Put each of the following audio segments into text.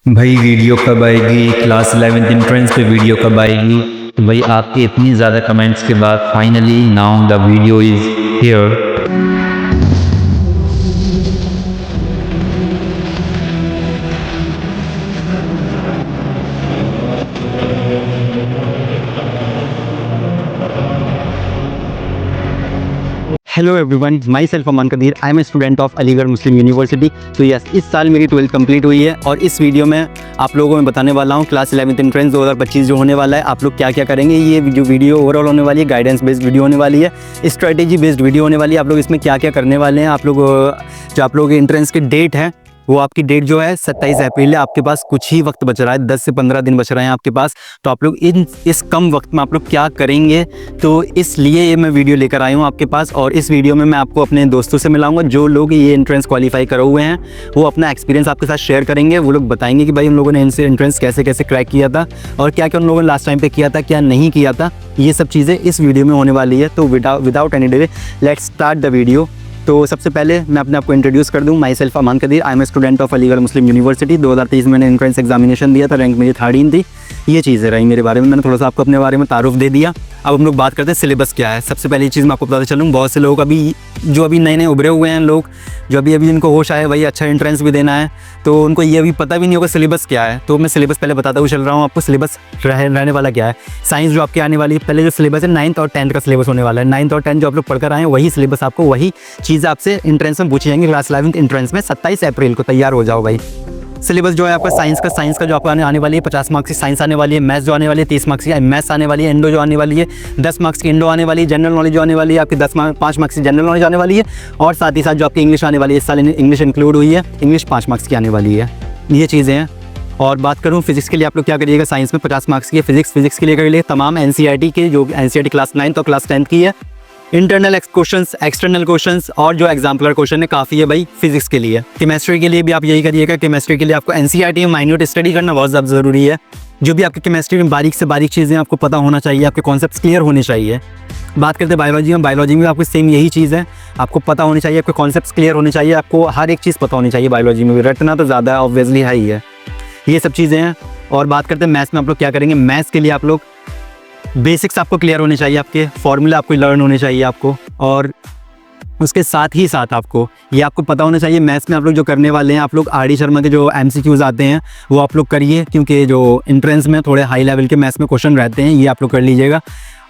भाई वीडियो कब आएगी? क्लास 11th एंट्रेंस पे वीडियो कब आएगी? तो भाई आपके इतनी ज़्यादा कमेंट्स के बाद finally now the video is here. Hello everyone, myself Aman Qadeer. I am a student of Aligarh Muslim University. तो यस, इस साल मेरी 12th कंप्लीट हुई है और इस वीडियो में आप लोगों को मैं बताने वाला हूँ क्लास 11th एंट्रेंस 2025 जो होने वाला है, आप लोग क्या क्या करेंगे। ये जो वीडियो ओवरऑल होने वाली है, गाइडेंस बेस्ड वीडियो होने वाली है, स्ट्रेटेजी बेस्ड वीडियो होने वाली है। आप लोग इसमें क्या क्या करने वाले हैं, आप लोग जो आप लोग एंट्रेंस की डेट है वो आपकी डेट जो है 27 अप्रैल है। आपके पास कुछ ही वक्त बच रहा है, 10 से 15 दिन बच रहे हैं आपके पास। तो आप लोग इस कम वक्त में आप लोग क्या करेंगे, तो इसलिए ये मैं वीडियो लेकर आया हूँ आपके पास। और इस वीडियो में मैं आपको अपने दोस्तों से मिलाऊंगा जो लोग ये एंट्रेंस क्वालिफाई करे हुए हैं। वो अपना एक्सपीरियंस आपके साथ शेयर करेंगे। वो लोग बताएंगे कि भाई उन लोगों ने इनसे एंट्रेंस कैसे कैसे क्रैक किया था और क्या क्या उन लोगों ने लास्ट टाइम पे किया था, क्या नहीं किया था। ये सब चीज़ें इस वीडियो में होने वाली है। तो without any delay let's start the video. तो सबसे पहले मैं अपने आपको इंट्रोड्यूस कर दूं। Myself Aman Qadeer, I am a student of Aligarh Muslim University. 2023 में मैंने एंट्रेंस एग्जामिनेशन दिया था, रैंक मेरी 13 थी। ये चीज़ें रही मेरे बारे में, मैंने थोड़ा सा आपको अपने बारे में तारुफ दे दिया। अब हम लोग बात करते हैं सिलेबस क्या है। सबसे पहली चीज़ मैं आपको बताता चलूँ, बहुत से लोग अभी नए नए उभरे हुए हैं, लोग जो अभी इनको होश आए भाई अच्छा एंट्रेंस भी देना है, तो उनको ये अभी पता भी नहीं होगा सिलेबस क्या है। तो मैं सिलेबस पहले बताता हुआ चल रहा हूँ आपको। सिलेबस रहने वाला क्या है, साइंस जो आपके आने वाली है, पहले जो सिलेबस है 9th और 10th का सिलेबस होने वाला है। 9th और 10th जो आप लोग पढ़कर आए हैं वही सिलेबस आपको, वही चीज़ आपसे एंट्रेंस में पूछी जाएंगी क्लास 11th एंट्रेंस में। 27 अप्रैल को तैयार हो जाओ भाई। सिलेबस जो है आपका साइंस का जो आपको आने वाली है 50 मार्क्स की साइंस आने वाली है। मैथ्स जो आने वाली है 30 मार्क्स की मैथ्स आने वाली है। इंडो जो आने वाली है 10 मार्क्स की इंडो आने वाली है। जनरल नॉलेज जो आने वाली है आपकी 5 मार्क्स की जनरल नॉलेज आने वाली है। और साथ ही साथ जो आपकी इंग्लिश आने वाली है, इस साल इंग्लिश इंक्लूड हुई है, इंग्लिश 5 मार्क्स की आने वाली है। ये चीज़ें हैं। और बात करूँ फिजिक्स के लिए, आप लोग क्या करिएगा, साइंस में 50 मार्क्स की फिजिक्स के लिए कर लिए तमाम NCERT के, जो NCERT क्लास 9th और क्लास 10th की है। इंटरनल क्वेश्चंस, एक्सटर्नल क्वेश्चंस और जो एग्जाम्पलर क्वेश्चन है काफ़ी है भाई फिजिक्स के लिए। केमिस्ट्री के लिए भी आप यही करिएगा। केमिस्ट्री के लिए आपको NCERT में माइन्यूट स्टडी करना बहुत ज़्यादा ज़रूरी है। जो भी आपकी केमिस्ट्री में बारीक से बारीक चीज़ें आपको पता होना चाहिए, आपके कॉन्सेप्ट्स क्लियर होने चाहिए। बात करते हैं बायोलॉजी में आपको सेम यही चीज़ है, आपको पता होनी चाहिए, आपके कॉन्सेप्ट्स क्लियर होने चाहिए, आपको हर एक चीज़ पता होनी चाहिए। बायोलॉजी में भी रटना तो ज़्यादा है, ऑब्वियसली है ही है। ये सब चीज़ें हैं। और बात करते हैं मैथ्स में, आप लोग क्या करेंगे। मैथ्स के लिए आप लोग बेसिक्स आपको क्लियर होने चाहिए, आपके फॉर्मूला आपको लर्न होने चाहिए आपको। और उसके साथ ही साथ आपको ये आपको पता होना चाहिए, मैथ्स में आप लोग जो करने वाले हैं, आप लोग RD शर्मा के जो MCQs आते हैं वो आप लोग करिए, क्योंकि जो एंट्रेंस में थोड़े हाई लेवल के मैथ्स में क्वेश्चन रहते हैं, ये आप लोग कर लीजिएगा।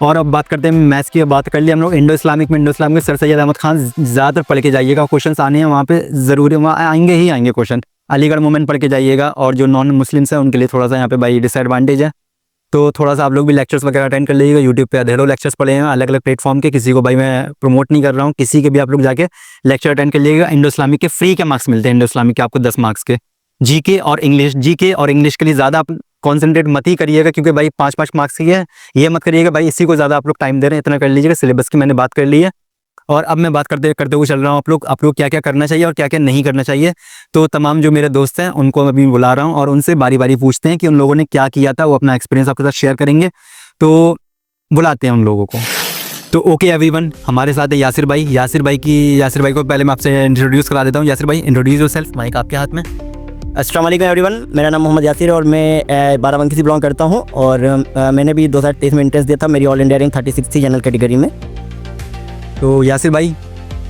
और अब बात करते हैं मैथ्स की, बात कर लिया हम लोग। इंडो इस्लामिक में सर सैयद अहमद खान ज़्यादातर पढ़ के जाइएगा। क्वेश्चन आने हैं वहाँ पे ज़रूरी, वहाँ आएंगे ही आएंगे क्वेश्चन। अलीगढ़ मूवमेंट पढ़ के जाइएगा। और जो नॉन मुस्लिम्स हैं उनके लिए थोड़ा सा यहाँ पे भाई डिसएडवांटेज है, तो थोड़ा सा आप लोग भी लेक्चर्स वगैरह अटेंड कर लीजिएगा। यूट्यूब पे अधेरों लेक्चर्स पढ़े हैं अलग अलग प्लेटफॉर्म के, किसी को भाई मैं प्रमोट नहीं कर रहा हूँ, किसी के भी आप लोग जाके लेक्चर अटेंड कर लीजिएगा। इंडो इस्लामिक के फ्री के मार्क्स मिलते हैं, इंडो इस्लामिक के आपको 10 मार्क्स के। जीके और इंग्लिश के लिए ज़्यादा आप कॉन्सेंट्रेट मत ही करिएगा, क्योंकि भाई 5 मार्क्स की है, ये मत करिएगा भाई इसी को ज़्यादा आप लोग टाइम दे रहे हैं, इतना कर लीजिएगा। सिलेबस की मैंने बात कर ली है। और अब मैं बात करते हुए चल रहा हूँ आप लोग क्या क्या करना चाहिए और क्या क्या नहीं करना चाहिए। तो तमाम जो मेरे दोस्त हैं उनको मैं अभी बुला रहा हूँ और उनसे बारी बारी पूछते हैं कि उन लोगों ने क्या किया था, वो अपना एक्सपीरियंस आपके साथ शेयर करेंगे। तो बुलाते हैं उन लोगों को। तो ओके एवरीवन, हमारे साथ है यासिर भाई को पहले मैं आपसे इंट्रोड्यूस करा देता हूँ। यासिर भाई, इंट्रोड्यूस योरसेल्फ, माइक आपके हाथ में। अस्सलाम वालेकुम एवरीवन, मेरा नाम मोहम्मद यासिर और मैं बाराबंकी से बिलोंग करता हूँ। और मैंने भी 2023 में एंट्रेंस दिया था, मेरी ऑल इंडिया रैंक 36 थी जनरल कैटेगरी में। तो यासिर भाई,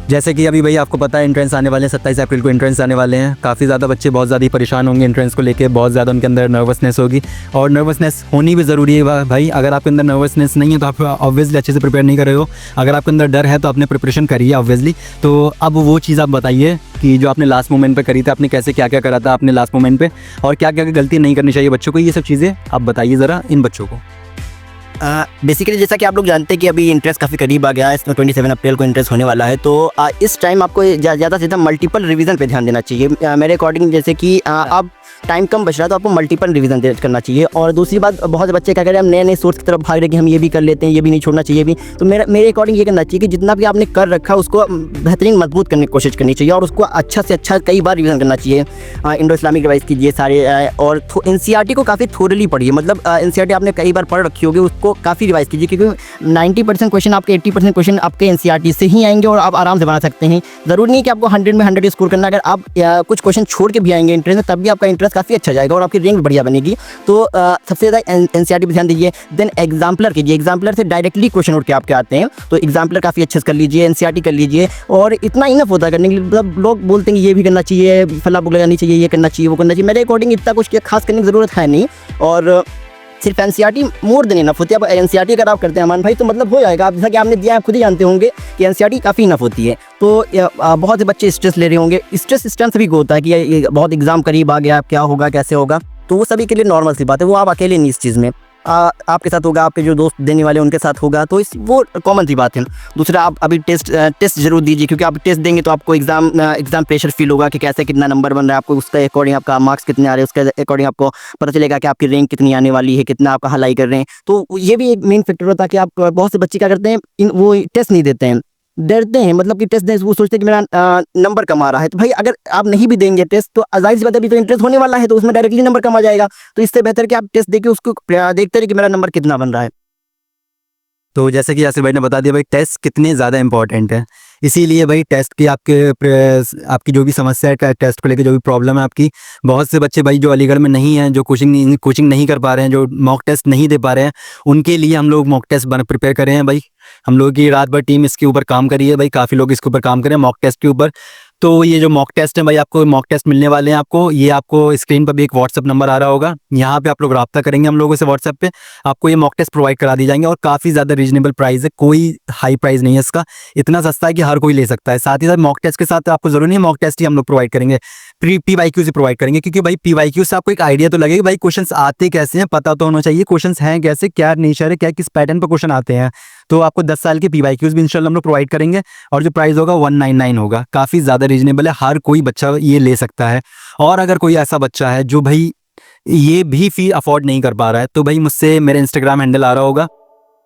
जैसे कि अभी भाई आपको पता है एंट्रेंस आने वाले हैं, 27 अप्रैल को एंट्रेंस आने वाले हैं। काफ़ी ज़्यादा बच्चे बहुत ज़्यादा परेशान होंगे एंट्रेंस को लेके, बहुत ज़्यादा उनके अंदर नर्वसनेस होगी। और नर्वसनेस होनी भी ज़रूरी है भाई। अगर आपके अंदर नर्वसनेस नहीं है तो आप ऑब्वियसली अच्छे से प्रिपेयर नहीं कर रहे हो। अगर आपके अंदर डर है तो आपने प्रिपरेशन करी है ऑब्वियसली। तो अब वो चीज़ आप बताइए कि जो आपने लास्ट मोमेंट पे करी थी, आपने कैसे क्या क्या करा था आपने लास्ट मोमेंट पे, और क्या क्या गलती नहीं करनी चाहिए बच्चों को। ये सब चीज़ें आप बताइए ज़रा इन बच्चों को। बेसिकली जैसा कि आप लोग जानते हैं कि अभी इंट्रेंस काफ़ी करीब आ गया है, इसमें 27 अप्रैल को इंट्रेंस होने वाला है। तो इस टाइम आपको ज़्यादा से ज़्यादा मल्टीपल रिवीजन पे ध्यान देना चाहिए। मेरे अकॉर्डिंग जैसे कि आप टाइम कम बच रहा है तो आपको मल्टीपल रिवीजन करना चाहिए। और दूसरी बात, बहुत से बच्चे क्या करें, हम नए नए सोर्स की तरफ भाग रहे हैं कि हम ये भी कर लेते हैं, ये भी नहीं छोड़ना चाहिए भी। तो मेरे अकॉर्डिंग ये करना चाहिए कि जितना भी आपने कर रखा है उसको बेहतरीन मजबूत करने की कोशिश करनी चाहिए और उसको अच्छा से अच्छा कई बार रिवीजन करना चाहिए। इंडो इस्लामिक रिवाइज कीजिए सारे। और NCERT को काफ़ी थोरली पढ़िए, मतलब NCERT आपने कई बार पढ़ रखी होगी, उसको उसको काफ़ी रिवाइज कीजिए, क्योंकि 90% क्वेश्चन आपके 80% क्वेश्चन आपके एनसीईआरटी से ही आएंगे और आप आराम से बना सकते हैं। ज़रूरी नहीं कि आपको 100 में 100 स्कोर करना, अगर आप कुछ क्वेश्चन छोड़ के भी आएंगे इंट्रेंस में तब भी आपका इंटरेस्ट काफ़ी अच्छा जाएगा और आपकी रैंक बढ़िया बनेगी। तो सबसे ज़्यादा एनसीईआरटी पर ध्यान दीजिए। देन एग्जाम्पलर कीजिए, एग्जाम्पलर से डायरेक्टली क्वेश्चन उठ के आपके आते हैं, तो एग्जाम्पलर काफ़ी अच्छे से कर लीजिए, एनसीईआरटी कर लीजिए। और इतना इनफ होता है करने के लिए। मतलब लोग बोलते हैं कि ये भी करना चाहिए, फला बुक लगानी चाहिए, ये करना चाहिए, वो करना चाहिए। मेरे अकॉर्डिंग इतना कुछ खास करने की ज़रूरत है नहीं, और सिर्फ एनसीईआरटी मोर देन इनफ होती है। अब एनसीईआरटी अगर आप करते हैं अमान भाई तो मतलब हो जाएगा। आप जैसा कि आपने दिया, आप खुद ही जानते होंगे कि एनसीईआरटी काफ़ी इनफ होती है। तो बहुत से बच्चे स्ट्रेस ले रहे होंगे, स्ट्रेस इस टाइम सभी को होता है कि ये बहुत एग्जाम करीब आ गया, क्या होगा कैसे होगा, तो वो सभी के लिए नॉर्मल सी बात है। वो आप अकेले नहीं इस चीज़ में, आपके साथ होगा, आपके जो दोस्त देने वाले उनके साथ होगा, तो इस वो कॉमन सी बात है। दूसरा, आप अभी टेस्ट जरूर दीजिए, क्योंकि आप टेस्ट देंगे तो आपको एग्जाम प्रेशर फील होगा कि कैसे कितना नंबर बन रहा है, आपको उसके अकॉर्डिंग आपका मार्क्स कितने आ रहे हैं, उसके अकॉर्डिंग आपको पता चलेगा कि आपकी रैंक कितनी आने वाली है, कितना आप हलाई कर रहे हैं। तो ये भी एक मेन फैक्टर होता है कि आप, बहुत से बच्चे क्या करते हैं, वो टेस्ट नहीं देते हैं, डरते हैं, मतलब कि टेस्ट दें, वो सोचते हैं कि मेरा नंबर कम आ रहा है। तो भाई अगर आप नहीं भी देंगे टेस्ट तो जाहिर सी बात है, अभी तो इंटरेस्ट होने वाला है, तो उसमें डायरेक्टली नंबर कम आ जाएगा। तो इससे बेहतर कि आप टेस्ट देके उसको देखते रहे कि मेरा नंबर कितना बन रहा है। तो जैसे कि यासिर भाई ने बता दिया भाई, टेस्ट कितने ज़्यादा इंपॉर्टेंट है। इसीलिए भाई टेस्ट की आपकी जो भी समस्या है, टेस्ट को लेकर जो भी प्रॉब्लम है आपकी, बहुत से बच्चे भाई जो अलीगढ़ में नहीं हैं, जो कोचिंग नहीं कर पा रहे हैं, जो मॉक टेस्ट नहीं दे पा रहे हैं, उनके लिए हम लोग मॉक टेस्ट प्रिपेयर कर रहे हैं भाई। हम लोग की रात भर टीम इसके ऊपर काम करी है भाई, काफ़ी लोग इसके ऊपर काम करें मॉक टेस्ट के ऊपर। तो ये जो मॉक टेस्ट है भाई, आपको मॉक टेस्ट मिलने वाले हैं आपको। ये आपको स्क्रीन पर भी एक व्हाट्सअप नंबर आ रहा होगा, यहाँ पे आप लोग रब्ता करेंगे हम लोगों से व्हाट्सएप पे, आपको ये मॉक टेस्ट प्रोवाइड करा दी जाएंगे। और काफ़ी ज़्यादा रीजनेबल प्राइस है, कोई हाई प्राइस नहीं है इसका, इतना सस्ता है कि हर कोई ले सकता है। साथ ही साथ मॉक टेस्ट के साथ आपको जरूरी नहीं है मॉक टेस्ट ही हम लोग प्रोवाइड करेंगे, PYQ से प्रोवाइड करेंगे, क्योंकि भाई PYQ से आपको एक आइडिया तो लगेगा भाई क्वेश्चंस आते कैसे हैं, पता तो होना चाहिए क्वेश्चंस हैं कैसे, क्या नेचर है, क्या किस पैटर्न पर क्वेश्चन आते हैं। तो आपको 10 साल के PYQs भी इंशाल्लाह हम लोग प्रोवाइड करेंगे, और जो प्राइस होगा 199 होगा, काफ़ी ज़्यादा रीजनेबल है, हर कोई बच्चा ये ले सकता है। और अगर कोई ऐसा बच्चा है जो भाई ये भी फी अफोर्ड नहीं कर पा रहा है, तो भाई मुझसे मेरे इंस्टाग्राम हैंडल आ रहा होगा,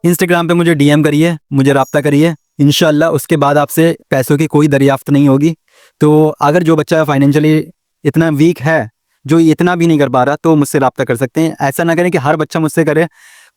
इंस्टाग्राम पे मुझे DM करिए, मुझे रब्ता करिए, इंशाल्लाह उसके बाद आपसे पैसों की कोई दरियाफ्त नहीं होगी। तो अगर जो बच्चा फाइनेंशियली इतना वीक है, जो इतना भी नहीं कर पा रहा, तो मुझसे रब्ता कर सकते हैं। ऐसा ना करें कि हर बच्चा मुझसे करे,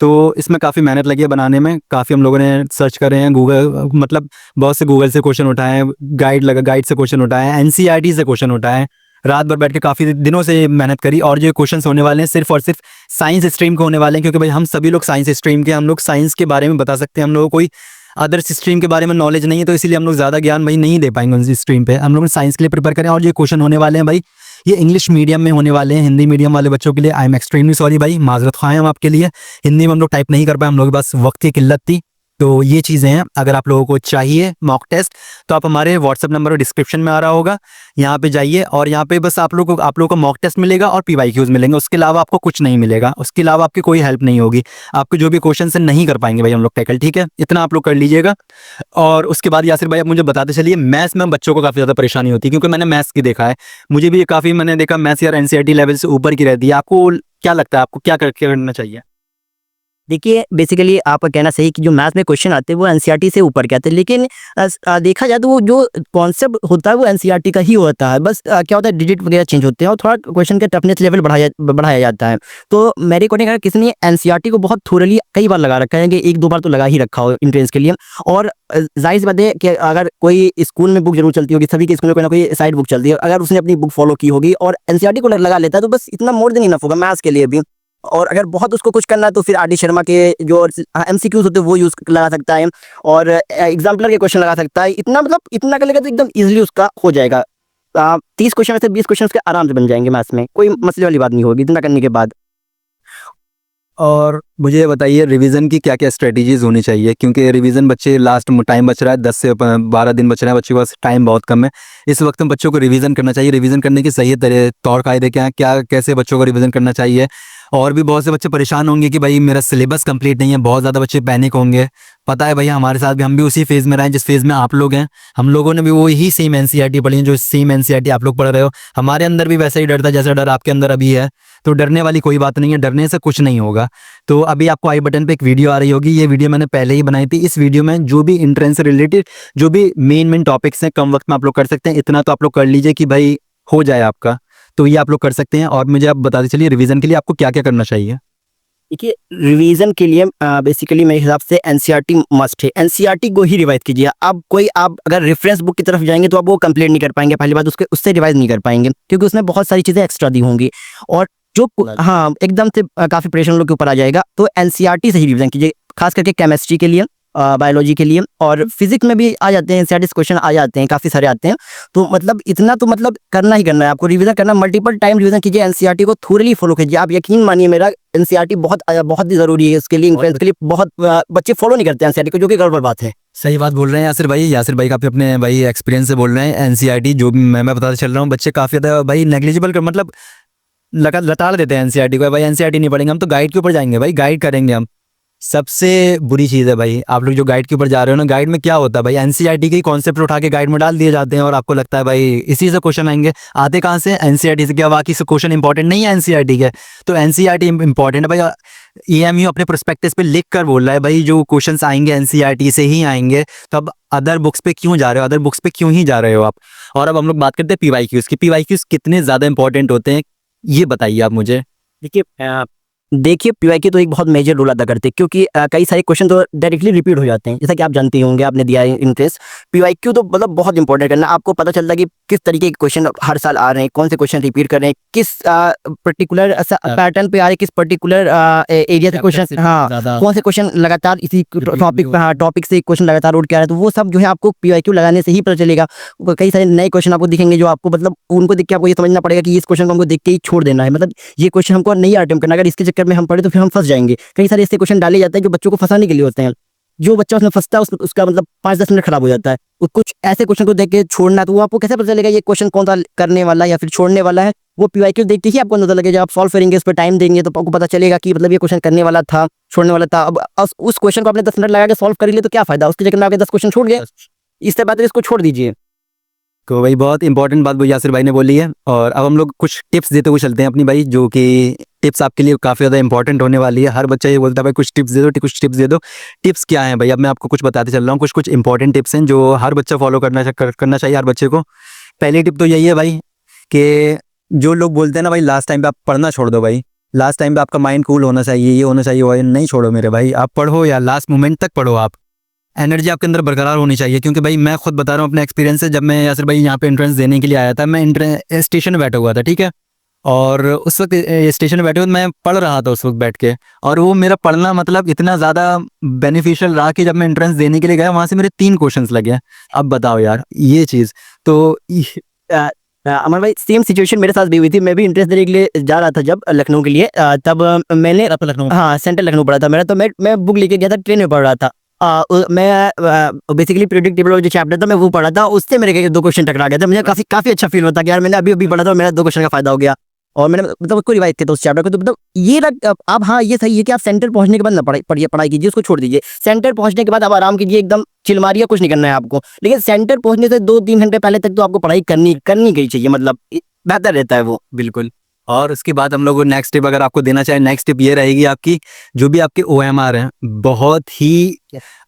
तो इसमें काफ़ी मेहनत लगी है बनाने में। काफ़ी हम लोगों ने सर्च करे हैं गूगल, मतलब बहुत से गूगल से क्वेश्चन उठाए हैं, गाइड से क्वेश्चन उठाए हैं, NCERT से क्वेश्चन उठाए हैं, रात भर बैठ के काफ़ी दिनों से मेहनत करी। और जो क्वेश्चन होने वाले हैं सिर्फ और सिर्फ साइंस स्ट्रीम के होने वाले हैं, क्योंकि भाई हम सभी लोग साइंस स्ट्रीम के, हम लोग साइंस के बारे में बता सकते हैं, हम लोगों को कोई अदर स्ट्रीम के बारे में नॉलेज नहीं है, तो इसीलिए हम लोग ज़्यादा ज्ञान भाई नहीं दे पाएंगे उस स्ट्रीम पे। हम लोग साइंस के लिए प्रिपेयर करें। और जो क्वेश्चन होने वाले हैं भाई, ये इंग्लिश मीडियम में होने वाले हैं, हिंदी मीडियम वाले बच्चों के लिए आई एम एक्सट्रीमली सॉरी भाई, माजरत ख़्वाह हम आपके लिए। हिंदी में हम लोग टाइप नहीं कर पाए, हम लोग के पास वक्त की किल्लत थी। तो ये चीज़ें हैं, अगर आप लोगों को चाहिए मॉक टेस्ट तो आप हमारे व्हाट्सअप नंबर डिस्क्रिप्शन में आ रहा होगा, यहाँ पे जाइए, और यहाँ पे बस आप लोगों को मॉक टेस्ट मिलेगा और PYQs मिलेंगे, उसके अलावा आपको कुछ नहीं मिलेगा, उसके अलावा आपकी कोई हेल्प नहीं होगी। आपके जो भी क्वेश्चन है नहीं कर पाएंगे भाई हम लोग टैकल, ठीक है, इतना आप लोग कर लीजिएगा। और उसके बाद यासिर भाई आप मुझे बताते चलिए, मैथ्स में बच्चों को काफ़ी ज़्यादा परेशानी होती है, क्योंकि मैंने मैथ्स की देखा है, मुझे भी काफ़ी मैंने देखा मैथ्स यार NCERT लेवल से ऊपर की रहती है। आपको क्या लगता है, आपको क्या करना चाहिए? देखिए, बेसिकली आपका कहना सही कि जो मैथ्स में क्वेश्चन आते हैं वो एनसीईआरटी से ऊपर के आते हैं, लेकिन देखा जाए तो वो जो कॉन्सेप्ट होता है वो एनसीईआरटी का ही होता है। बस क्या होता है, डिजिट वगैरह चेंज होते हैं और थोड़ा क्वेश्चन का टफनेस लेवल बढ़ाया जाता है। तो मेरे अकॉर्डिंग अगर किसी ने एनसीईआरटी को बहुत थोरली कई बार लगा रखा है, कि 1-2 बार तो लगा ही रखा हो एंट्रेंस के लिए, और जाहिर सी बात है कि अगर कोई स्कूल में बुक जरूर चलती होगी, सभी के स्कूल में कोई ना कोई साइड बुक चलती है, अगर उसने अपनी बुक फॉलो की होगी और एनसीईआरटी को लगा लेता है तो बस इतना मोर देन इनफ होगा मैथ्स के लिए भी। और अगर बहुत उसको कुछ करना है तो फिर RD शर्मा के जो MCQs होते हैं वो यूज लगा सकता है, और एग्जाम्पलर के क्वेश्चन लगा सकता है। इतना मतलब इतना कर लेगा तो एकदम इजीली उसका हो जाएगा। 30 क्वेश्चन में से 20 क्वेश्चन उसके आराम से बन जाएंगे मैथ्स में, कोई मसले वाली बात नहीं होगी इतना करने के बाद। और मुझे ये बताइए रिवीजन की क्या क्या स्ट्रेटजीज होनी चाहिए, क्योंकि रिवीजन बच्चे लास्ट टाइम बच रहा है, 10 से 12 दिन बच रहे हैं, बच्चे के पास टाइम बहुत कम है। इस वक्त में बच्चों को रिवीजन करना चाहिए। रिवीजन करने की सही तौर कायदे क्या कैसे बच्चों को रिवीजन करना चाहिए। और भी बहुत से बच्चे परेशान होंगे कि भाई मेरा सिलेबस कंप्लीट नहीं है, बहुत ज़्यादा बच्चे पैनिक होंगे। पता है भैया, हमारे साथ भी, हम भी उसी फेज़ में रहे जिस फेज़ में आप लोग हैं। हम लोगों ने भी वो ही सेम NCERT पढ़ी है जो सेम NCERT आप लोग पढ़ रहे हो। हमारे अंदर भी वैसा ही डर था जैसा डर आपके अंदर अभी है। तो डरने वाली कोई बात नहीं है, डरने से कुछ नहीं होगा। तो अभी आपको आई बटन पे एक वीडियो आ रही होगी, ये वीडियो मैंने पहले ही बनाई थी। इस वीडियो में जो भी एंट्रेंस से रिलेटेड जो भी मेन टॉपिक्स हैं कम वक्त में आप लोग कर सकते हैं। इतना तो आप लोग कर लीजिए कि भाई हो जाए आपका, तो ये आप लोग कर सकते हैं। और मुझे आप बताते चलिए रिवीजन के लिए आपको क्या क्या करना चाहिए। देखिए रिवीजन के लिए बेसिकली मेरे हिसाब से एनसीईआरटी मस्ट है, एनसीईआरटी को ही रिवाइज कीजिए। अब कोई आप अगर रेफरेंस बुक की तरफ जाएंगे तो आप वो कंप्लीट नहीं कर पाएंगे, पहली बात उसके उससे रिवाइज नहीं कर पाएंगे क्योंकि उसमें बहुत सारी चीज़ें एक्स्ट्रा दी होंगी और जो हाँ एकदम से काफ़ी प्रेशर लोग के ऊपर आ जाएगा। तो एनसीईआरटी से ही रिवीजन कीजिए, खास करके केमिस्ट्री के लिए, बायोलॉजी के लिए, और फिजिक्स में भी आ जाते हैं एनसीईआरटी क्वेश्चन आ जाते हैं, काफ़ी सारे आते हैं। तो मतलब इतना तो मतलब करना ही करना है आपको, रिवीजन करना, मल्टीपल टाइम रिवीजन कीजिए, एनसीईआरटी को थोड़ली फॉलो कीजिए। आप यकीन मानिए मेरा एनसीईआरटी बहुत ही ज़रूरी है इसके लिए, इन्फ्लुएंस के लिए। बहुत बच्चे फॉलो नहीं करते एनसीईआरटी को, जो कि गड़बड़ बात है। सही बात बोल रहे हैं यासिर भाई काफ़ी अपने भाई एक्सपीरियंस से बोल रहे हैं। एनसीईआरटी जो भी मैं बताता चल रहा हूँ, बच्चे काफ़ी ज़्यादा भाई नेग्लिजिबल कर मतलब लताड़ देते हैं एनसीईआरटी को। भाई एनसीईआरटी नहीं पढ़ेंगे हम तो गाइड के ऊपर जाएंगे, भाई गाइड करेंगे हम। सबसे बुरी चीज़ है भाई आप लोग जो गाइड के ऊपर जा रहे हो ना, गाइड में क्या होता है भाई, एनसीईआरटी के कॉन्सेप्ट उठा के गाइड में डाल दिए जाते हैं और आपको लगता है भाई इसी से क्वेश्चन आएंगे। आते कहाँ से, एनसीईआरटी से। क्या बाकी से क्वेश्चन इंपॉर्टेंट नहीं है एनसीईआरटी के? तो एनसीईआरटी इंपॉर्टेंट है भाई। ईएमयू अपने प्रोस्पेक्टस पे लिख कर बोल रहा है भाई जो क्वेश्चंस आएंगे एनसीईआरटी से ही आएंगे, तो अब अदर बुक्स पे क्यों जा रहे हो, अदर बुक्स पे क्यों ही जा रहे हो आप? और अब हम लोग बात करते हैं पीवाईक्यूज की। पीवाईक्यूज कितने ज़्यादा इंपॉर्टेंट होते हैं ये बताइए आप मुझे। देखिए पीवाईक्यू तो एक बहुत मेजर रोल अदा करते हैं क्योंकि कई सारे क्वेश्चन तो डायरेक्टली रिपीट हो जाते हैं, जैसा कि आप जानते होंगे, आपने दिया है इंटरेस्ट। पीवाईक्यू तो मतलब बहुत इंपॉर्टेंट करना, आपको पता चलता है कि किस तरीके के क्वेश्चन हर साल आ रहे हैं, कौन से क्वेश्चन रिपीट कर रहे हैं, किस पर्टिकुलर पैटर्न पे आ रहे हैं, किस पर्टिकुलर एरिया से क्वेश्चन, हाँ कौन से क्वेश्चन लगातार इसी टॉपिक से क्वेश्चन लगातार उठ के आ रहे हैं। तो वो सब जो है आपको पीवाईक्यू लगाने से ही पता चलेगा। कई सारे नए क्वेश्चन आपको दिखेंगे जो आपको मतलब उनको देख के आपको ये समझना पड़ेगा कि इस क्वेश्चन को हमको देख के ही छोड़ देना है, मतलब ये क्वेश्चन हमको नहीं अटेम्प्ट करना, अगर इसके चक्कर में हम पढ़े तो फिर हम फंस जाएंगे। कई सारे ऐसे क्वेश्चन डाले जाते हैं जो बच्चों को फंसाने के लिए होते हैं, जो बच्चा उसमें फंसता है उसका मतलब 5-10 मिनट खराब हो जाता है। कुछ ऐसे क्वेश्चन को देख के छोड़ना, तो वो आपको कैसे पता चलेगा ये क्वेश्चन कौन सा करने वाला है या फिर छोड़ने वाला है? वो पीवाईक्यू देखते ही आपको अंदाजा लगेगा। आप सॉल्व करेंगे, उस पर टाइम देंगे तो आपको पता चलेगा कि मतलब ये क्वेश्चन करने वाला था, छोड़ने वाला था। अब उस क्वेश्चन को आपने 10 मिनट लगा के सॉल्व कर लिए तो क्या फायदा, उसके चक्कर में आपके 10 क्वेश्चन छोड़ गए। इससे बेहतर इसको छोड़ दीजिए। तो भाई बहुत इंपॉर्टेंट बात यासिर भाई ने बोली है। और अब हम लोग कुछ टिप्स देते हुए चलते हैं अपनी भाई, जो कि टिप्स आपके लिए काफ़ी ज़्यादा इंपॉर्टेंट होने वाली है। हर बच्चा ये बोलता है भाई कुछ टिप्स दे दो, कुछ टिप्स दे दो। टिप्स क्या है भाई, अब मैं आपको कुछ बताते चल रहा हूँ। कुछ इंपॉर्टेंट टिप्स हैं जो हर बच्चा फॉलो करना चाहिए हर बच्चे को। पहली टिप तो यही है भाई कि जो लोग बोलते हैं ना भाई लास्ट टाइम पे आप पढ़ना छोड़ दो भाई, लास्ट टाइम पे आपका माइंड कूल होना चाहिए, ये होना चाहिए, वो नहीं छोड़ो मेरे भाई, आप पढ़ो या लास्ट मोमेंट तक पढ़ो। आप एनर्जी आपके अंदर बरकरार होनी चाहिए, क्योंकि भाई मैं खुद बता रहा हूँ अपने एक्सपीरियंस से। जब मैं यासिर भाई यहाँ पे एंट्रेंस देने के लिए आया था, मैं स्टेशन में बैठा हुआ था, ठीक है, और उस वक्त स्टेशन में बैठे हुए मैं पढ़ रहा था उस वक्त बैठ के, और वो मेरा पढ़ना मतलब इतना ज़्यादा बेनिफिशियल रहा कि जब मैं एंट्रेंस देने के लिए गया वहाँ से मेरे 3 क्वेश्चंस लगे। अब बताओ यार ये चीज़ तो अमर भाई सेम सिचुएशन मेरे साथ भी हुई थी। मैं भी इंटरेस्ट देने के लिए जा रहा था जब लखनऊ के लिए, तब मैंने लखनऊ, हाँ सेंट्रल लखनऊ पढ़ा था मेरा। तो मैं बुक लेके गया था, ट्रेन में पढ़ रहा था। मैं बेसिकली पीरियोडिक टेबल जो चैप्टर था मैं वो पढ़ा था, उससे मेरे 2 क्वेश्चन टकरा गया था। मुझे काफी अच्छा फील होता कि यार मैंने अभी पढ़ा था और मेरा 2 क्वेश्चन का फायदा हो गया, और मैंने मतलब कोई रिवाइज थे तो उस चैप्टर को। तो मतलब ये आप हाँ ये सही है कि आप सेंटर पहुंचने के बाद ना पढ़ाई कीजिए, उसको छोड़ दीजिए। सेंटर पहुंचने के बाद आप आराम कीजिए, एकदम चिल मारिए, कुछ नहीं करना है आपको। लेकिन सेंटर पहुंचने से 2-3 घंटे पहले तक तो आपको पढ़ाई करनी गई चाहिए, मतलब बेहतर रहता है वो। बिल्कुल। और उसके बाद हम लोग नेक्स्ट टिप अगर आपको देना चाहें, नेक्स्ट टिप ये रहेगी आपकी, जो भी आपके OMR हैं बहुत ही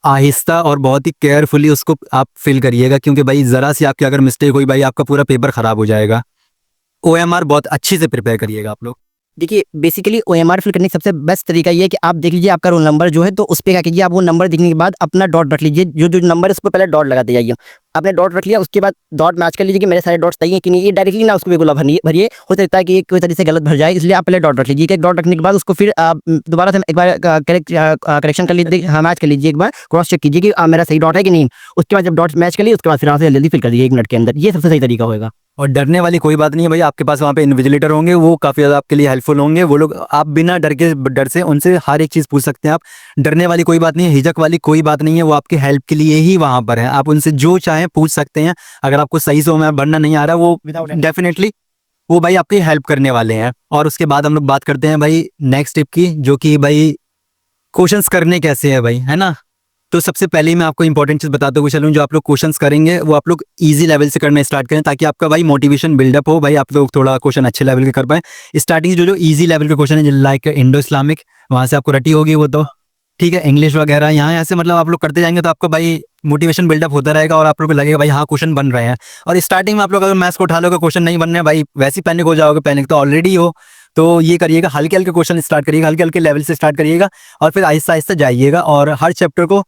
आहिस्ता और बहुत ही केयरफुली उसको आप फिल करिएगा, क्योंकि भाई ज़रा सी आपकी अगर मिस्टेक हुई भाई आपका पूरा पेपर ख़राब हो जाएगा। OMR बहुत अच्छे से प्रिपेयर करिएगा आप लोग। देखिए बेसिकली OMR फिल करने का सबसे बेस्ट तरीका ये है कि आप देख लीजिए आपका रोल नंबर जो है, तो उस पर क्या कीजिए, आप वो नंबर देखने के बाद अपना डॉट रख लीजिए, जो नंबर है उस पर पहले डॉट लगाते जाइए। आपने डॉट रख लिया, उसके बाद डॉट मैच कर लीजिए कि मेरे सारे डॉट्स सही हैं कि नहीं। ये डायरेक्टली ना उसको बिल्कुल भरिए, हो सकता है कि कोई तरीके से गलत भर जाए, इसलिए आप पहले डॉट रख लीजिए। एक डॉट रखने के बाद उसको फिर दोबारा से एक बार करेक्शन कर लीजिए, हाँ मैच कर लीजिए, एक बार क्रॉस चेक कीजिए कि मेरा सही डॉट है कि नहीं। उसके बाद जब डॉट मैच कर लिए उसके बाद फिर आप जल्दी फिल कर दीजिए 1 मिनट के अंदर। ये सबसे सही तरीका होगा। और डरने वाली कोई बात नहीं है भाई, आपके पास वहाँ पे इन्विजिलेटर होंगे, वो काफ़ी ज़्यादा आपके लिए हेल्पफुल होंगे। वो लोग आप बिना डर से उनसे हर एक चीज़ पूछ सकते हैं। आप डरने वाली कोई बात नहीं है, हिचक वाली कोई बात नहीं है, वो आपकी हेल्प के लिए ही वहाँ पर है। आप उनसे जो चाहें पूछ सकते हैं। अगर आपको सही से OMR भरना नहीं आ रहा, वो डेफिनेटली वो भाई आपकी हेल्प करने वाले हैं। और उसके बाद हम लोग बात करते हैं भाई नेक्स्ट टिप की, जो कि भाई क्वेश्चंस करने कैसे हैं भाई, है ना। तो सबसे पहले मैं आपको इंपॉर्टेंट चीज़ बताते हुए चलूँ, जो आप लोग क्वेश्चंस करेंगे वो आप लोग इजी लेवल से करना स्टार्ट करें, ताकि आपका भाई मोटिवेशन बिल्डअप हो, भाई आप लोग थोड़ा क्वेश्चन अच्छे लेवल के कर पाएं। स्टार्टिंग जो इजी लेवल के क्वेश्चन है लाइक इंडो इस्लामिक, वहाँ से आपको रटी होगी वो तो ठीक है, इंग्लिश वगैरह यहाँ ऐसे मतलब आप लोग करते जाएंगे तो आपका भाई मोटिवेशन बिल्डअप होता रहेगा और आप लोग को लगेगा भाई हाँ क्वेश्चन बन रहे हैं। और स्टार्टिंग में आप लोग अगर मैथ्स को उठा लोगे क्वेश्चन नहीं बन रहे हैं भाई, वैसे पैनिक हो जाओगे। पैनिक तो ऑलरेडी हो, तो ये करिएगा, हल्के हल्के क्वेश्चन स्टार्ट करिएगा, हल्के हल्के लेवल से स्टार्ट करिएगा और फिर आहिस्ता आहिस्ता जाइएगा। और हर चैप्टर को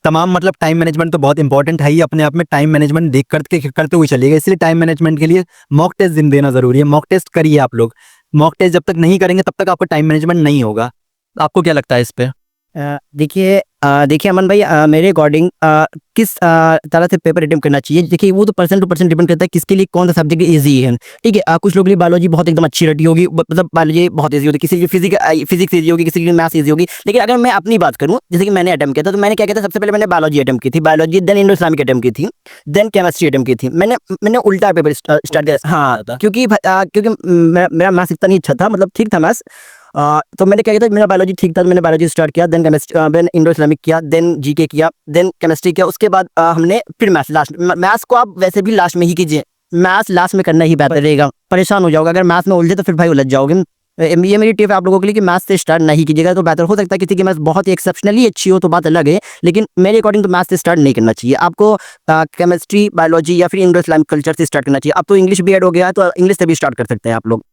तमाम मतलब टाइम मैनेजमेंट तो बहुत इंपॉर्टेंट है ही अपने आप में, टाइम मैनेजमेंट देख करते हुए चलिएगा। इसलिए टाइम मैनेजमेंट के लिए मॉक टेस्ट देना ज़रूरी है। मॉक टेस्ट करिए आप लोग, मॉक टेस्ट जब तक नहीं करेंगे तब तक आपका टाइम मैनेजमेंट नहीं होगा। आपको क्या लगता है इस पे? देखिए अमन भाई, मेरे अकॉर्डिंग किस तरह से पेपर अटेम्प्ट करना चाहिए, देखिए वो तो पर्सन टू पर्सन डिपेंड करता है किसके लिए कौन सा सब्जेक्ट ईजी है। ठीक है, कुछ लोगों के लिए बायोलॉजी बहुत एकदम अच्छी रटी होगी, मतलब बायोलॉजी बहुत ईजी होती है, किसी की फिजिक्स ईजी होगी, किसी की मैथ्स ईजी होगी। लेकिन अगर मैं अपनी बात करूँ, जैसे कि मैंने अटेम्प्ट किया था, तो मैंने क्या किया था, सबसे पहले मैंने बायोलॉजी अटेम्प्ट की थी, biology, then Indo Islamic attempt की थी, देन केमिस्ट्री अटेम्प्ट की थी। मैंने उल्टा पेपर स्टार्ट किया। हाँ, क्योंकि मेरा मैथ्स इतना नहीं अच्छा था, मतलब ठीक था मैथ्स। तो मैंने क्या किया था, मेरा बायोलॉजी ठीक था, तो मैंने बायोलॉजी स्टार्ट किया, then chemistry, then Indo Islamic किया, देन जीके किया, देन केमिस्ट्री किया। उसके बाद हमने फिर मैथ्स लास्ट। मैथ्स को आप वैसे भी लास्ट में ही कीजिए, मैथ्स लास्ट में करना ही बेहतर रहेगा, परेशान हो जाओगे अगर मैथ्स में उलझे तो फिर भाई उलझ जाओगे। ये मेरी टिप है आप लोगों के लिए कि मैथ्स से स्टार्ट नहीं कीजिएगा तो बेहतर। हो सकता है किसी की मैथ्स बहुत ही एक्सेप्शनली अच्छी हो तो बात अलग है, लेकिन मेरे अकॉर्डिंग तो मैथ्स से स्टार्ट नहीं करना चाहिए आपको। केमिस्ट्री, बायोलॉजी या फिर इंडो इस्लामिक कल्चर से स्टार्ट करना चाहिए। अब तो इंग्लिश भी ऐड हो गया है, तो इंग्लिश से भी स्टार्ट कर सकते हैं आप लोग।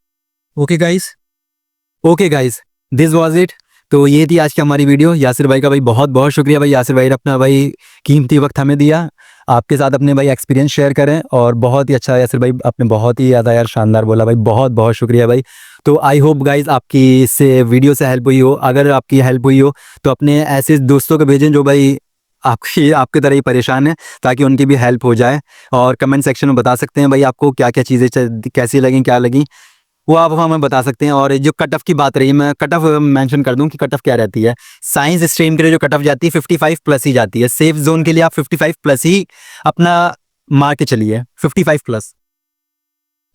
Okay guys, this was it. तो ये थी आज की हमारी वीडियो। यासिर भाई का भाई बहुत बहुत शुक्रिया भाई, यासिर भाई ने अपना भाई कीमती वक्त हमें दिया, आपके साथ अपने भाई एक्सपीरियंस शेयर करें, और बहुत ही अच्छा यासिर भाई, आपने बहुत ही ज़्यादा यार शानदार बोला भाई, बहुत बहुत शुक्रिया भाई। तो आई होप गाइज आपकी इससे वीडियो से हेल्प हुई हो। अगर आपकी हेल्प हुई हो तो अपने ऐसे दोस्तों को भेजें जो भाई आपके तरह ही परेशान है, ताकि उनकी भी हेल्प हो जाए। और कमेंट सेक्शन में बता सकते हैं भाई आपको क्या क्या चीज़ें कैसी लगी, क्या लगी, वो आप हमें बता सकते हैं। और जो कट ऑफ की बात रही, मैं कट ऑफ मेंशन कर दूं कि कट ऑफ क्या रहती है। साइंस स्ट्रीम के लिए जो कट ऑफ जाती है 55 प्लस ही जाती है। सेफ जोन के लिए आप 55 प्लस ही अपना मार के चलिए, 55 प्लस।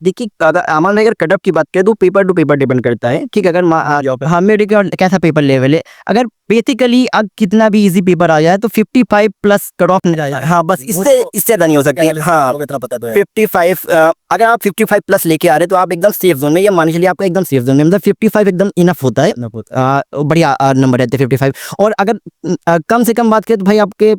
देखिए अगर अमन भाई, अगर कटअप की बात करें तो पेपर टू पेपर डिपेंड करता है। ठीक है, अगर हमें कैसा पेपर लेवल है, अगर बेसिकली अब कितना भी इजी पेपर आ जाए तो 55 प्लस कट ऑफ नहीं जाए। हाँ, बस इससे ज़्यादा नहीं हो सकती। हाँ, 55, अगर आप 55 प्लस लेके आ रहे हैं तो आप एकदम सेफ जोन में, या मान चलिए आपका एकदम सेफ जोन में, मतलब 55 एकदम इनफ होता है, बढ़िया नंबर रहते हैं 55। और अगर कम से कम बात करें तो भाई आपके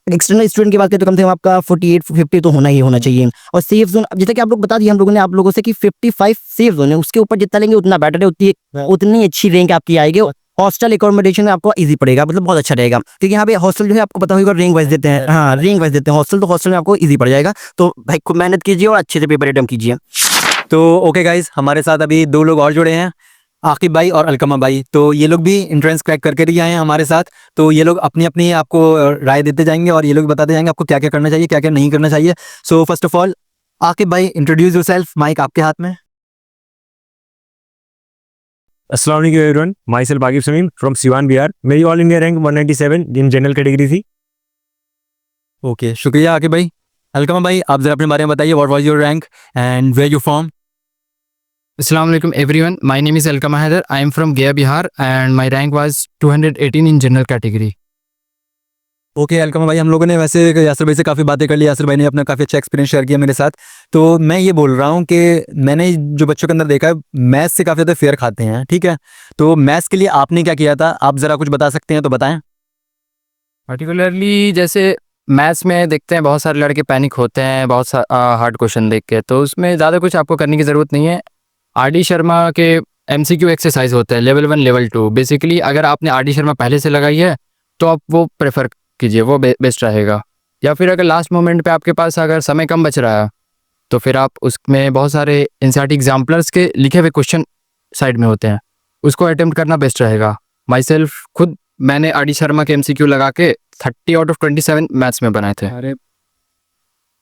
एक्सटर्नल स्टूडेंट की बात करें तो कम से कम आपका 48 50 तो होना ही होना चाहिए। और सेफ जोन, जैसे कि आप लोग बता दिए हम लोगों ने आप लोगों से कि 55 सेफ जोन है, उसके ऊपर जितना लेंगे उतना बेटर है, उतनी अच्छी रैंक आपकी आएगी। हॉस्टल एकोमोडेशन में आपको इजी पड़ेगा, मतलब बहुत अच्छा रहेगा, क्योंकि यहाँ पे हॉस्टल जो है आपको पता होगा रैंक वाइज देते हैं। हाँ, रैंक वाइज देते हैं हॉस्टल, तो हॉस्टल में आपको इजी पड़ जाएगा। तो भाई खूब मेहनत कीजिए और अच्छे से पेपर अटेम्प्ट कीजिए। तो ओके गाइज, हमारे साथ अभी 2 लोग और जुड़े हैं, आकिब भाई और अलकमा भाई। तो ये लोग भी एंट्रेंस क्रैक करके ही आए हैं हमारे साथ। तो ये लोग अपनी अपनी आपको राय देते जाएंगे और ये लोग बताते जाएंगे आपको क्या क्या करना चाहिए, क्या क्या नहीं करना चाहिए। So first of all Aqib भाई, इंट्रोड्यूस योरसेल्फ, माइक आपके हाथ में। अस्सलाम वालेकुम everyone, myself Aqib Samim from Siwan Bihar. मेरी all India rank 197 in general category थी। ओके, शुक्रिया आकिब भाई। अलकमा भाई, आप जरा अपने बारे में बताइए, what was your rank and where you from? Assalamu alaikum everyone. My name is Alkama Haider. I am from Gaya, Bihar, and my rank was 218 in general category. Okay अलकमा भाई, हम लोगों ने वैसे यासिर भाई से काफ़ी बातें कर ली, यासिर भाई ने अपना काफ़ी अच्छा एक्सपीरियंस शेयर किया मेरे साथ। तो मैं ये बोल रहा हूँ कि मैंने जो बच्चों के अंदर देखा है, मैथ्स से काफ़ी ज़्यादा फेयर खाते हैं, ठीक है। तो मैथ्स के लिए आपने क्या किया था, आप ज़रा कुछ बता सकते हैं तो बताएं। पर्टिकुलरली जैसे मैथ्स में देखते हैं बहुत सारे लड़के पैनिक होते हैं बहुत हार्ड क्वेश्चन देख के, तो उसमें ज़्यादा कुछ आपको करने की ज़रूरत नहीं है। आर.डी. शर्मा के MCQ एक्सरसाइज होते हैं लेवल 1 लेवल 2। बेसिकली अगर आपने आर.डी. शर्मा पहले से लगाई है तो आप वो प्रेफर कीजिए, वो बेस्ट रहेगा। या फिर अगर लास्ट मोमेंट पे आपके पास अगर समय कम बच रहा है तो फिर आप उसमें बहुत सारे NCERT एग्जाम्पलर्स के लिखे हुए क्वेश्चन साइड में होते हैं, उसको अटेम्प्ट करना बेस्ट रहेगा। माई सेल्फ खुद मैंने आर.डी. शर्मा के MCQ लगा के 30 आउट ऑफ 27 मैथ्स में बनाए थे। अरे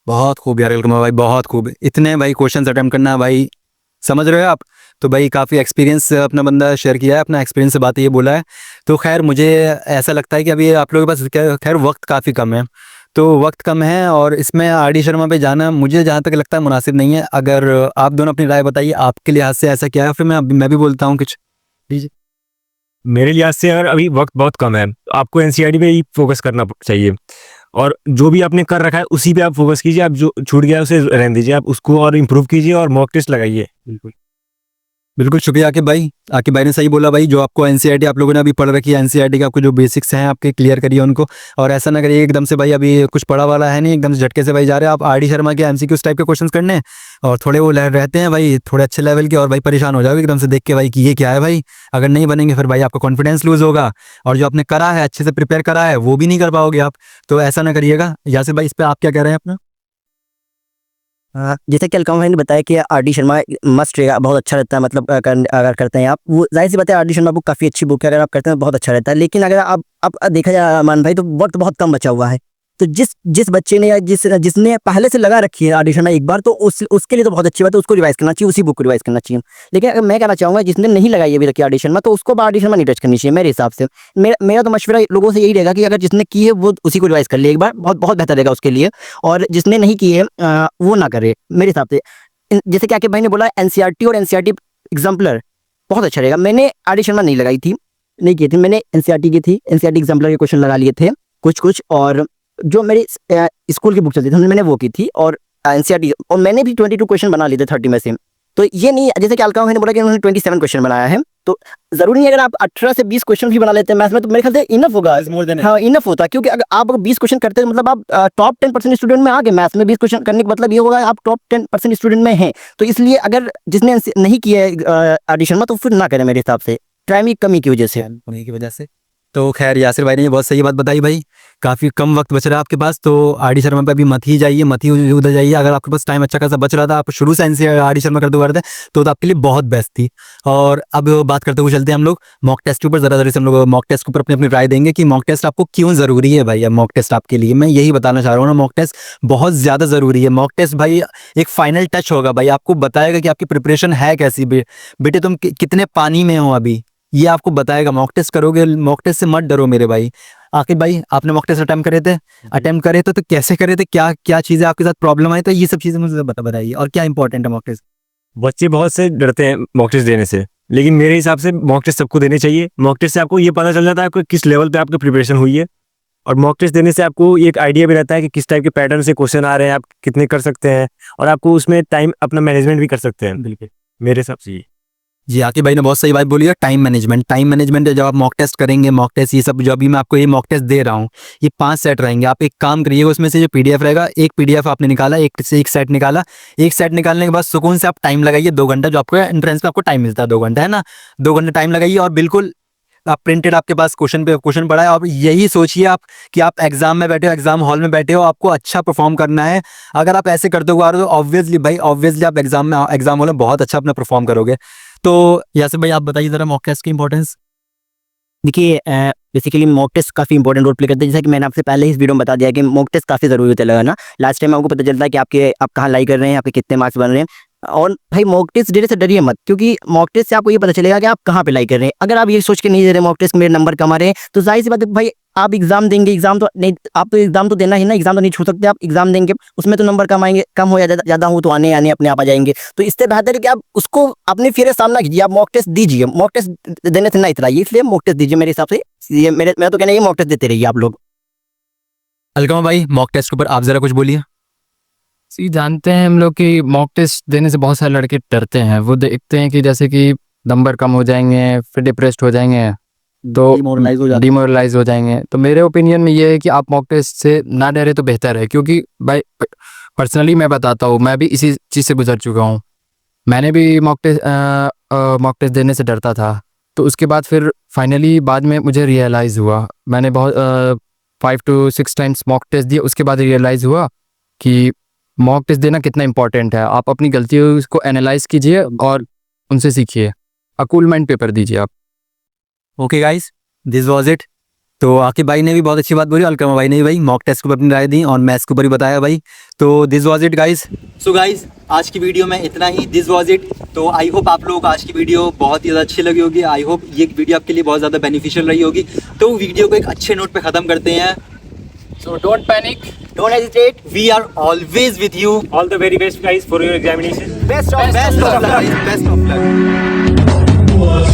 बहुत खूब यार अलकमा भाई, बहुत खूब। इतने भाई क्वेश्चन अटेम्प्ट करना भाई, समझ रहे हो आप? तो भाई काफ़ी एक्सपीरियंस अपना बंदा शेयर किया है, अपना एक्सपीरियंस से बातें ये बोला है। तो खैर मुझे ऐसा लगता है कि अभी आप लोगों के पास खैर वक्त काफ़ी कम है, तो वक्त कम है और इसमें आर.डी. शर्मा पे जाना मुझे जहाँ तक लगता है मुनासिब नहीं है। अगर आप दोनों अपनी राय बताइए, आपके लिहाज से ऐसा क्या है, फिर मैं भी बोलता हूँ कुछ। मेरे लिहाज से अगर अभी वक्त बहुत कम है तो आपको NCERT पे ही फोकस करना चाहिए, और जो भी आपने कर रखा है उसी पे आप फोकस कीजिए। आप जो छूट गया है उसे रहने दीजिए, आप उसको और इम्प्रूव कीजिए और मॉक टेस्ट लगाइए। बिल्कुल। बिल्कुल शुक्रिया आकिब भाई ने सही बोला भाई। जो आपको एनसीईआरटी आप लोगों ने अभी पढ़ रखी है, एनसीईआरटी के आपको जो बेसिक्स हैं आपके क्लियर करिए उनको, और ऐसा ना करिए एकदम से भाई अभी कुछ पढ़ा वाला है नहीं, एकदम से झटके से भाई जा रहे हैं आप आर डी शर्मा के एमसीक्यूज टाइप के क्वेश्चंस करने, और थोड़े वो रहते हैं भाई थोड़े अच्छे लेवल के, और भाई परेशान हो जाओगे एकदम से देख के भाई कि ये क्या है भाई। अगर नहीं बनेंगे फिर भाई आपका कॉन्फिडेंस लूज होगा, और जो आपने करा है अच्छे से प्रिपेयर करा है वो भी नहीं कर पाओगे आप। तो ऐसा ना करिएगा। यासिर भाई इस पर आप क्या कह रहे हैं अपना? जैसे कि अलकाम भाई ने बताया कि आर डी शर्मा मस्ट रहेगा, बहुत अच्छा रहता है, मतलब अगर करते हैं आप, वो जाहिर सी बात है आर डी शर्मा बुक काफ़ी अच्छी बुक है, अगर आप करते हैं बहुत अच्छा रहता है। लेकिन अगर आप अब देखा जाए अमान भाई, तो वक्त बहुत कम बचा हुआ है, तो जिस बच्चे ने या जिसने पहले से लगा रखी है आर डी शर्मा एक बार, तो उसके लिए तो बहुत अच्छी बात है, उसको रिवाइज करना चाहिए, उसी बुक को रिवाइज करना चाहिए। लेकिन अगर मैं कहना चाहूँगा जिसने नहीं लगाई अभी रखी आर डी शर्मा, तो उसको आर डी शर्मा नहीं टच करनी चाहिए मेरे हिसाब से। मेरा तो मशवरा लोगों से यही रहेगा कि अगर जिसने की है वो उसी को रिवाइज कर ले एक बार, बहुत बहुत बेहतर रहेगा उसके लिए, और जिसने नहीं की है वो ना करे मेरे हिसाब से। जैसे कि आकिब भाई ने बोला एनसीईआरटी और एनसीईआरटी एग्जाम्पलर बहुत अच्छा रहेगा। मैंने आर डी शर्मा नहीं लगाई थी, नहीं की थी, मैंने एनसीईआरटी की थी, एनसीईआरटी एग्जाम्पलर के क्वेश्चन लगा लिए थे कुछ, और जो मेरी स्कूल की बुक चलती थी मैंने वो की थी, और एनसीईआरटी, और मैंने भी 22 क्वेश्चन बना लिए थे 30 में से। तो ये नहीं, जैसे कि अलका भाई ने बोला कि उन्होंने 27 क्वेश्चन बनाया है, तो जरूरी नहीं अगर आप 18 से 20 क्वेश्चन भी बना लेते हैं मैथ्स में, तो मेरे ख्याल से इनफ होगा, हाँ इनफ होता, क्योंकि अगर आप 20 क्वेश्चन करते हैं मतलब आप टॉप 10% स्टूडेंट में आ गए मैथ्स में। 20 क्वेश्चन करने का मतलब ये होगा आप टॉप 10% स्टूडेंट में हैं। तो इसलिए अगर जिसने नहीं किया है आर शर्मा, तो फिर ना करें मेरे हिसाब से, टाइम की कमी की वजह से, उन्हीं की वजह से। तो खैर यासिर भाई ने बहुत सही बात बताई भाई, काफ़ी कम वक्त बच रहा है आपके पास, तो आर डी शर्मा पे अभी मत ही जाइए, मत ही उधर जाइए। अगर आपके पास टाइम अच्छा खासा बच रहा था, आप शुरू से एनसीईआरटी आर डी शर्मा करते हुए तो आपके लिए बहुत बेस्ट थी। और अब बात करते हुए चलते हैं हम लोग मॉक टेस्ट के ऊपर। ज़रा से हम लोग मॉक टेस्ट के ऊपर अपनी राय देंगे कि मॉक टेस्ट आपको क्यों ज़रूरी है भाई। अब मॉक टेस्ट आपके लिए मैं यही बताना चाह रहा हूँ ना, मॉक टेस्ट बहुत ज़्यादा ज़रूरी है। मॉक टेस्ट भाई एक फाइनल टच होगा भाई, आपको बताएगा कि आपकी प्रिपरेशन है कैसी, बेटे तुम कितने पानी में हो अभी, ये आपको बताएगा। मॉक टेस्ट करोगे, मॉक टेस्ट से मत डरो मेरे भाई। आकिब भाई आपने मॉक टेस्ट अटेम्प्ट करे थे तो कैसे करे थे, क्या चीज़ें आपके साथ प्रॉब्लम आई, तो ये सब चीज़ें मुझे बताइए, और क्या इंपॉर्टेंट है मॉक टेस्ट। बच्चे बहुत से डरते हैं मॉक टेस्ट देने से, लेकिन मेरे हिसाब से मॉक टेस्ट सबको देने चाहिए। मॉक टेस्ट से आपको ये पता चल जाता है आपको किस लेवल पे आपकी प्रिपरेशन हुई है, और मॉक टेस्ट देने से आपको एक आइडिया भी रहता है कि किस टाइप के पैटर्न से क्वेश्चन आ रहे हैं, आप कितने कर सकते हैं, और आपको उसमें टाइम अपना मैनेजमेंट भी कर सकते हैं। बिल्कुल मेरे हिसाब से जी आकिब भाई ने बहुत सही बात बोली है। टाइम मैनेजमेंट जब आप मॉक टेस्ट करेंगे, मॉक टेस्ट ये सब जो अभी मैं आपको ये मॉक टेस्ट दे रहा हूँ, ये 5 सेट रहेंगे। आप एक काम करिएगा, उसमें से जो पीडीएफ रहेगा, एक पीडीएफ आपने निकाला, एक सेट निकाला, एक सेट निकालने के बाद सुकून से आप टाइम लगाइए 2 घंटा, जो आपको एंट्रेंस में आपको टाइम मिलता है 2 घंटा, है ना। 2 घंटे टाइम लगाइए, और बिल्कुल आप प्रिंटेड आपके पास क्वेश्चन पड़ा है, और यही सोचिए आप कि आप एग्जाम में बैठे हो, एग्जाम हॉल में बैठे हो, आपको अच्छा परफॉर्म करना है। अगर आप ऐसे करते हुए आ रहे हो तो ऑब्वियसली आप एग्जाम हॉल में बहुत अच्छा अपना परफॉर्म करोगे। तो यासिर भाई आप बताइए ज़रा मॉक टेस्ट की इंपॉर्टेंस। देखिए बेसिकली मॉक टेस्ट काफ़ी इंपॉर्टेंट रोल प्ले करते हैं, जैसा कि मैंने आपसे पहले इस वीडियो में बता दिया कि मॉक टेस्ट काफ़ी ज़रूरी होता है लगाना। लास्ट टाइम आपको पता चलता है कि आप कहाँ लाई कर रहे हैं, आपके कितने मार्क्स बन रहे हैं। और भाई मॉक टेस्ट देने से डरिए मत, क्योंकि मॉक टेस्ट से आपको ये पता चलेगा कि आप कहाँ पे लाई कर रहे हैं। अगर आप ये सोच के नहीं दे रहे मॉक टेस्ट मेरे नंबर कम आ रहे हैं, तो जाहिर सी बात है भाई आप एग्जाम देंगे, एग्जाम तो नहीं, आप तो एग्जाम तो देना ही ना, एग्जाम तो नहीं छोड़ सकते आप। एग्जाम देंगे उसमें तो नंबर कम आएंगे, कम हो या ज़्यादा हो तो आने अपने आप आ जाएंगे। तो इससे बेहतर है कि आप उसको अपने फिर सामना कीजिए, आप मॉक टेस्ट दीजिए। मॉक टेस्ट देने से ना इतराइए, इसलिए मॉक टेस्ट दीजिए मेरे हिसाब से। ये मैं तो कहना है मॉक टेस्ट देते रहिए आप लोग। अलकमा भाई मॉक टेस्ट के ऊपर आप ज़रा कुछ बोलिए। जानते हैं हम लोग कि मॉक टेस्ट देने से बहुत सारे लड़के डरते हैं। वो देखते हैं कि जैसे कि नंबर कम हो जाएंगे, फिर डिप्रेस्ड हो जाएंगे, तो डिमोरलाइज हो जाएंगे। तो मेरे ओपिनियन में ये है कि आप मॉक टेस्ट से ना डरे तो बेहतर है, क्योंकि भाई पर्सनली मैं बताता हूँ, मैं भी इसी चीज़ से गुजर चुका हूँ। मैंने भी मॉक टेस्ट देने से डरता था, तो उसके बाद फिर फाइनली बाद में मुझे रियलाइज़ हुआ, मैंने बहुत 5 to 6 टाइम्स मॉक टेस्ट दिए, उसके बाद रियलाइज़ हुआ कि मॉक टेस्ट देना कितना इंपॉर्टेंट है। आप अपनी गलतियों को एनालाइज कीजिए और उनसे सीखिए, कूल माइंड पेपर दीजिए आप। Okay guys, this was it. तो आकिब भाई ने भी बहुत अच्छी बात बोली, अलकमा भाई ने भी भाई मॉक टेस्ट के ऊपर अपनी राय दी, और मैथ्स के ऊपर भी बताया भाई। तो this was it guys. So guys आज की वीडियो में इतना ही, दिस वाज इट। तो आई होप आप लोगों को आज की वीडियो बहुत ही ज़्यादा अच्छी लगी होगी। आई होप ये वीडियो आपके लिए बहुत ज़्यादा बेनिफिशियल रही होगी। तो वीडियो को एक अच्छे नोट पे ख़त्म करते हैं। So don't panic, don't hesitate, we are always with you. all the very best guys for your examination. Best of luck.